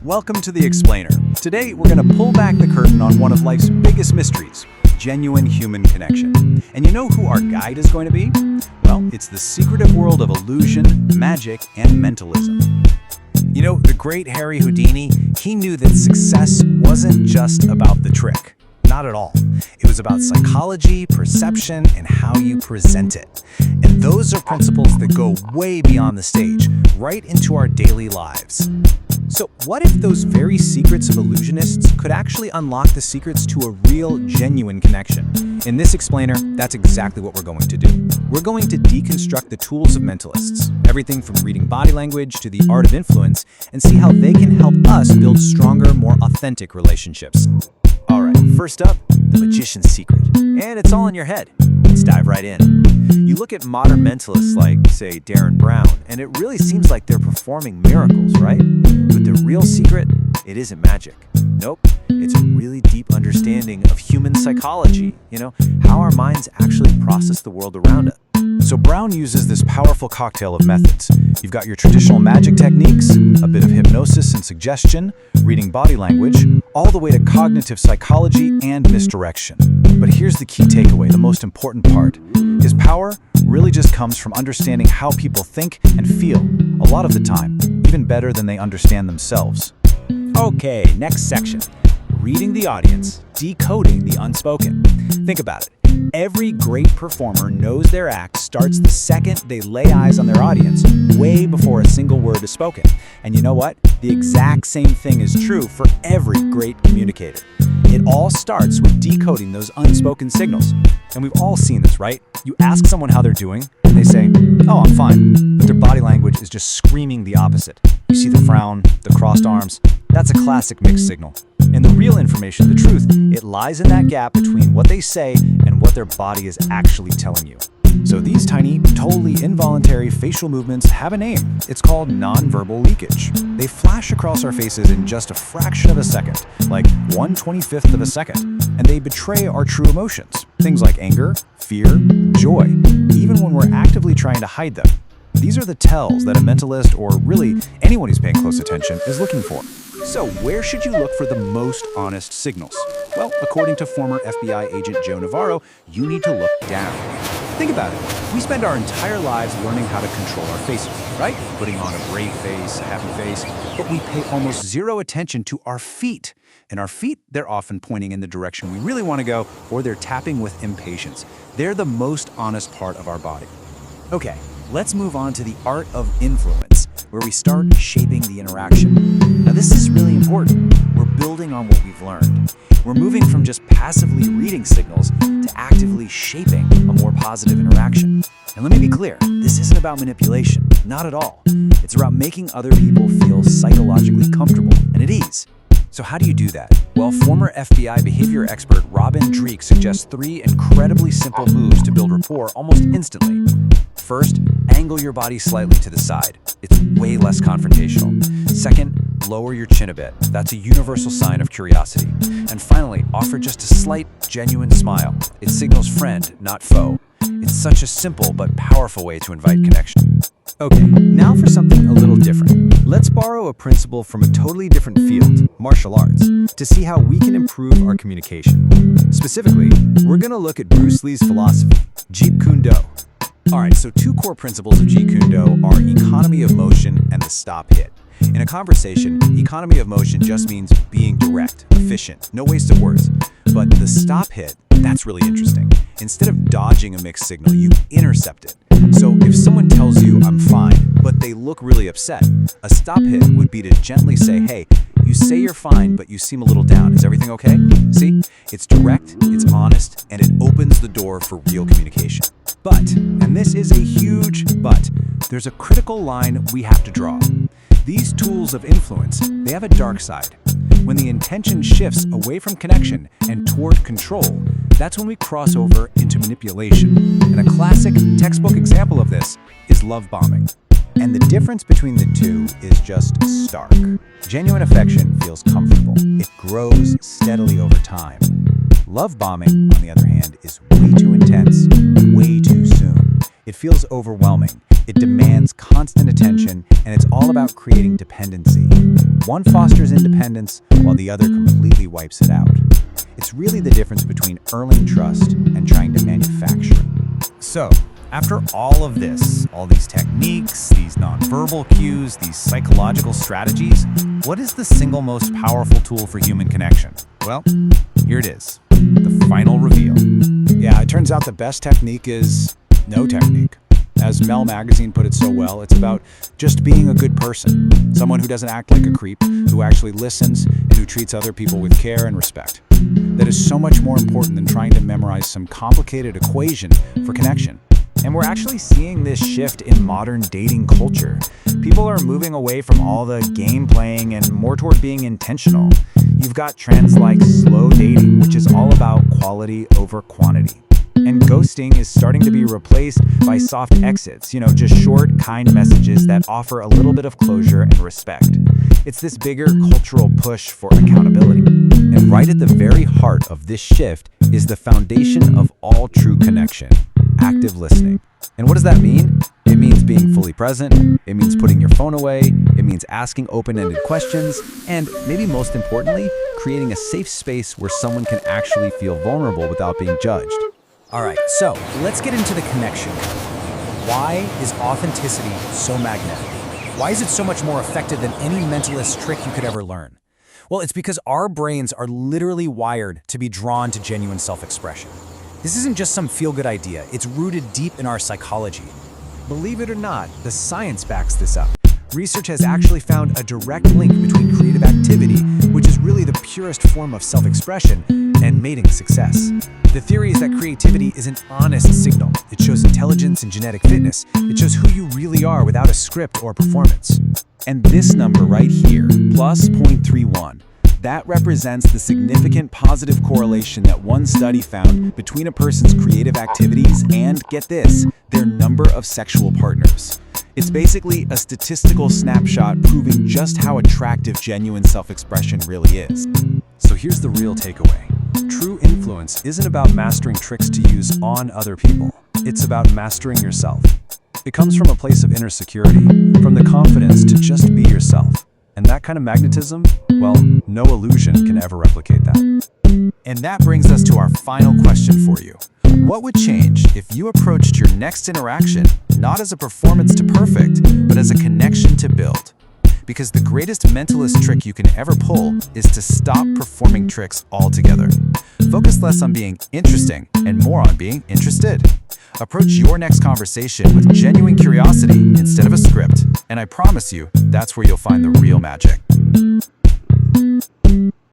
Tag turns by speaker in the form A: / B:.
A: Welcome to The Explainer. Today, we're going to pull back the curtain on one of life's biggest mysteries, genuine human connection. And you know who our guide is going to be? Well, it's the secretive world of illusion, magic, and mentalism. You know, the great Harry Houdini, he knew that success wasn't just about the trick. Not at all. It was about psychology, perception, and how you present it. And those are principles that go way beyond the stage, right into our daily lives. So what if those very secrets of illusionists could actually unlock the secrets to a real, genuine connection? In this explainer, that's exactly what we're going to do. We're going to deconstruct the tools of mentalists, everything from reading body language to the art of influence, and see how they can help us build stronger, more authentic relationships. All right, first up, the magician's secret. And it's all in your head. Let's dive right in. You look at modern mentalists like, say, Darren Brown, and it really seems like they're performing miracles, right? But the real secret, it isn't magic. Nope, it's a really deep understanding of human psychology, how our minds actually process the world around us. So Brown uses this powerful cocktail of methods. You've got your traditional magic techniques, a bit of hypnosis and suggestion, reading body language, all the way to cognitive psychology and misdirection. But here's the key takeaway, the most important part. His power really just comes from understanding how people think and feel, a lot of the time, even better than they understand themselves. Okay, next section. Reading the audience, decoding the unspoken. Think about it. Every great performer knows their act starts the second they lay eyes on their audience, way before a single word is spoken. And you know what? The exact same thing is true for every great communicator. It all starts with decoding those unspoken signals. And we've all seen this, right? You ask someone how they're doing, and they say, "Oh, I'm fine." But their body language is just screaming the opposite. You see the frown, the crossed arms. That's a classic mixed signal. And the real information, the truth, it lies in that gap between what they say and what their body is actually telling you. So these tiny, totally involuntary facial movements have a name. It's called nonverbal leakage. They flash across our faces in just a fraction of a second, like 1/25th of a second, and they betray our true emotions. Things like anger, fear, joy, even when we're actively trying to hide them. These are the tells that a mentalist, or really anyone who's paying close attention, is looking for. So where should you look for the most honest signals? Well, according to former FBI agent Joe Navarro, you need to look down. Think about it. We spend our entire lives learning how to control our faces, right? Putting on a brave face, a happy face, but we pay almost zero attention to our feet. And our feet, they're often pointing in the direction we really want to go, or they're tapping with impatience. They're the most honest part of our body. Okay, let's move on to the art of influence, where we start shaping the interaction. Now this is really important. We're building on what we've learned. We're moving from just passively reading signals to actively shaping a more positive interaction. And let me be clear, this isn't about manipulation, not at all. It's about making other people feel psychologically comfortable and at ease. So how do you do that? Well, former FBI behavior expert Robin Dreeke suggests 3 incredibly simple moves to build rapport almost instantly. First, angle your body slightly to the side. It's way less confrontational. Second, lower your chin a bit. That's a universal sign of curiosity. And finally, offer just a slight, genuine smile. It signals friend, not foe. It's such a simple but powerful way to invite connection. Okay, now for something a little different. Let's borrow a principle from a totally different field, martial arts, to see how we can improve our communication. Specifically, we're going to look at Bruce Lee's philosophy, Jeet Kune Do. Alright, so 2 core principles of Jeet Kune Do are economy of motion and the stop hit. In a conversation, economy of motion just means being direct, efficient, no waste of words. But the stop hit, that's really interesting. Instead of dodging a mixed signal, you intercept it. So if someone tells you, "I'm fine," but they look really upset, a stop hit would be to gently say, "Hey, you say you're fine, but you seem a little down. Is everything okay?" See? It's direct, it's honest, and it opens the door for real communication. But, and this is a huge but, there's a critical line we have to draw. These tools of influence, they have a dark side. When the intention shifts away from connection and toward control, that's when we cross over into manipulation. And a classic textbook example of this is love bombing. And the difference between the two is just stark. Genuine affection feels comfortable. It grows steadily over time. Love bombing, on the other hand, is way too intense, way too soon. It feels overwhelming, It demands constant attention, and it's all about creating dependency. One fosters independence, while the other completely wipes it out. It's really the difference between earning trust and trying to manufacture. So, after all of this, all these techniques, these nonverbal cues, these psychological strategies, what is the single most powerful tool for human connection? Well, here it is, the final reveal. Yeah, it turns out the best technique is no technique. As Mel Magazine put it so well, it's about just being a good person. Someone who doesn't act like a creep, who actually listens, and who treats other people with care and respect. That is so much more important than trying to memorize some complicated equation for connection. And we're actually seeing this shift in modern dating culture. People are moving away from all the game playing and more toward being intentional. You've got trends like slow dating, which is all about quality over quantity. And ghosting is starting to be replaced by soft exits, just short, kind messages that offer a little bit of closure and respect. It's this bigger cultural push for accountability. And right at the very heart of this shift is the foundation of all true connection: active listening. And what does that mean? It means being fully present, it means putting your phone away, it means asking open-ended questions, and maybe most importantly, creating a safe space where someone can actually feel vulnerable without being judged. All right, so let's get into the connection. Why is authenticity so magnetic? Why is it so much more effective than any mentalist trick you could ever learn? Well, it's because our brains are literally wired to be drawn to genuine self-expression. This isn't just some feel-good idea, it's rooted deep in our psychology. Believe it or not, the science backs this up. Research has actually found a direct link between creative activity, which is really the purest form of self-expression, and mating success. The theory is that creativity is an honest signal. It shows intelligence and genetic fitness. It shows who you really are without a script or performance. And this number right here, plus 0.31, that represents the significant positive correlation that one study found between a person's creative activities and, get this, their number of sexual partners. It's basically a statistical snapshot proving just how attractive genuine self-expression really is. So here's the real takeaway. True influence isn't about mastering tricks to use on other people. It's about mastering yourself. It comes from a place of inner security, from the confidence to just be yourself. And that kind of magnetism, well, no illusion can ever replicate that. And that brings us to our final question for you. What would change if you approached your next interaction not as a performance to perfect, but as a connection to build? Because the greatest mentalist trick you can ever pull is to stop performing tricks altogether. Focus less on being interesting and more on being interested. Approach your next conversation with genuine curiosity instead of a script, and I promise you, that's where you'll find the real magic.